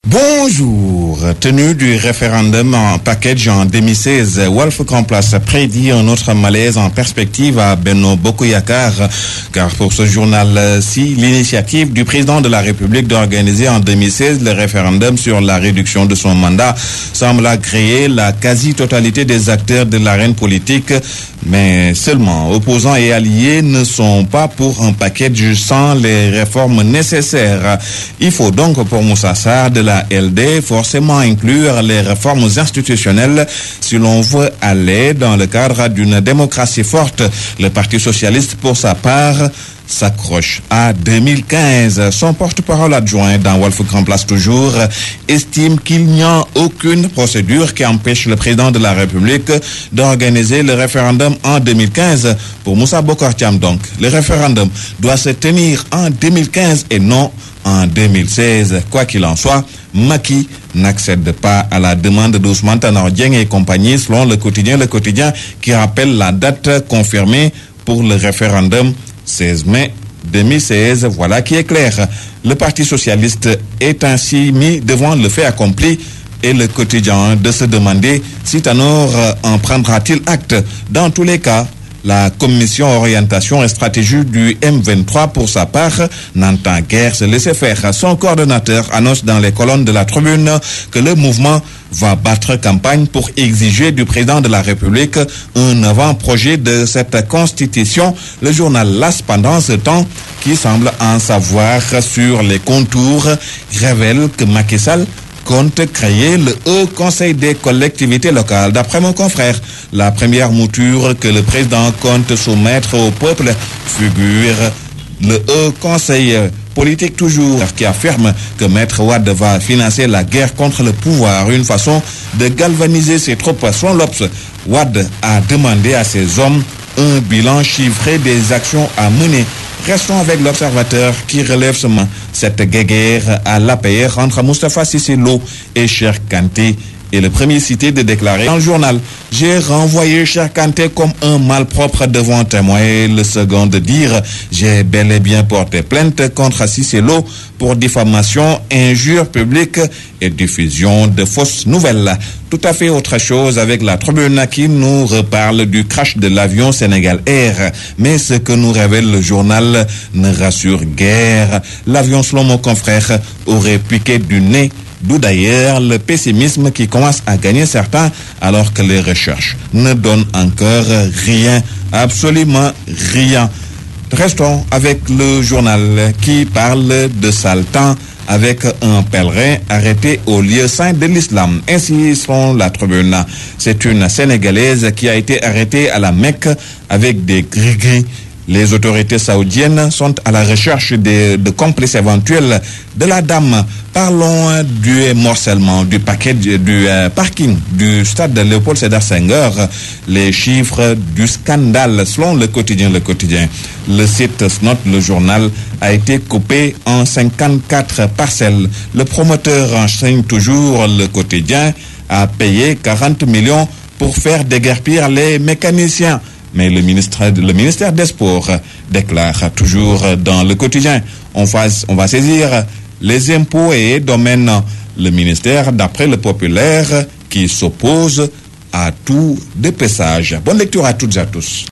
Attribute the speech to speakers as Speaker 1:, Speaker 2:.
Speaker 1: Bonjour. Tenue du référendum en package en 2016, Walf Grand Place prédit un autre malaise en perspective à Benno Bokk Yakaar, car pour ce journal-ci, l'initiative du président de la République d'organiser en 2016 le référendum sur la réduction de son mandat semble agréer la quasi-totalité des acteurs de l'arène politique, mais seulement opposants et alliés ne sont pas pour un package sans les réformes nécessaires. Il faut donc pour Moussa Sarr de la LD forcément inclure les réformes institutionnelles si l'on veut aller dans le cadre d'une démocratie forte. Le Parti socialiste, pour sa part, s'accroche à 2015. Son porte-parole adjoint dans Walf Grand Place toujours estime qu'il n'y a aucune procédure qui empêche le président de la République d'organiser le référendum en 2015. Pour Moussa Bokar Thiam donc, le référendum doit se tenir en 2015 et non en 2016. Quoi qu'il en soit, Macky n'accède pas à la demande d'Ousmane Tanor Dieng et compagnie selon le quotidien qui rappelle la date confirmée pour le référendum 16 mai 2016. Voilà qui est clair. Le Parti socialiste est ainsi mis devant le fait accompli et le quotidien de se demander si Tanor en prendra-t-il acte. Dans tous les cas, la commission orientation et stratégie du M23, pour sa part, n'entend guère se laisser faire. Son coordonnateur annonce dans les colonnes de la Tribune que le mouvement va battre campagne pour exiger du président de la République un avant-projet de cette constitution. Le journal LAS, pendant ce temps, qui semble en savoir sur les contours, révèle que Macky Sall compte créer le Haut Conseil des collectivités locales. D'après mon confrère, la première mouture que le président compte soumettre au peuple figure le Haut Conseil politique toujours, qui affirme que Maître Wade va financer la guerre contre le pouvoir, une façon de galvaniser ses troupes. Selon l'Obs, Wade a demandé à ses hommes un bilan chiffré des actions à mener. Restons avec l'Observateur qui relève seulement cette guerre à l'APR entre Moustapha Cissé Lo et Cheikh Kanté. Et le premier cité de déclarer dans le journal: j'ai renvoyé Cheikh Kanté comme un malpropre devant témoin. Et le second de dire: j'ai bel et bien porté plainte contre Cissé Lo pour diffamation, injure publique et diffusion de fausses nouvelles. Tout à fait autre chose avec la Tribune qui nous reparle du crash de l'avion Sénégal Air. Mais ce que nous révèle le journal ne rassure guère. L'avion, selon mon confrère, aurait piqué du nez. D'où d'ailleurs le pessimisme qui commence à gagner certains alors que les recherches ne donnent encore rien, absolument rien. Restons avec le journal qui parle de sale temps avec un pèlerin arrêté au lieu saint de l'islam. Ainsi selon la Tribune, c'est une Sénégalaise qui a été arrêtée à la Mecque avec des gris-gris. Les autorités saoudiennes sont à la recherche de complices éventuels de la dame. Parlons du morcellement du parking du stade de Léopold Sédar Senghor. Les chiffres du scandale selon le quotidien. Le site note le journal a été coupé en 54 parcelles. Le promoteur enseigne toujours le quotidien a payé 40 millions pour faire déguerpir les mécaniciens. Mais le ministère des Sports déclare toujours dans le quotidien: on va saisir les impôts et domaines. Le ministère, d'après le populaire, qui s'oppose à tout dépeçage. Bonne lecture à toutes et à tous.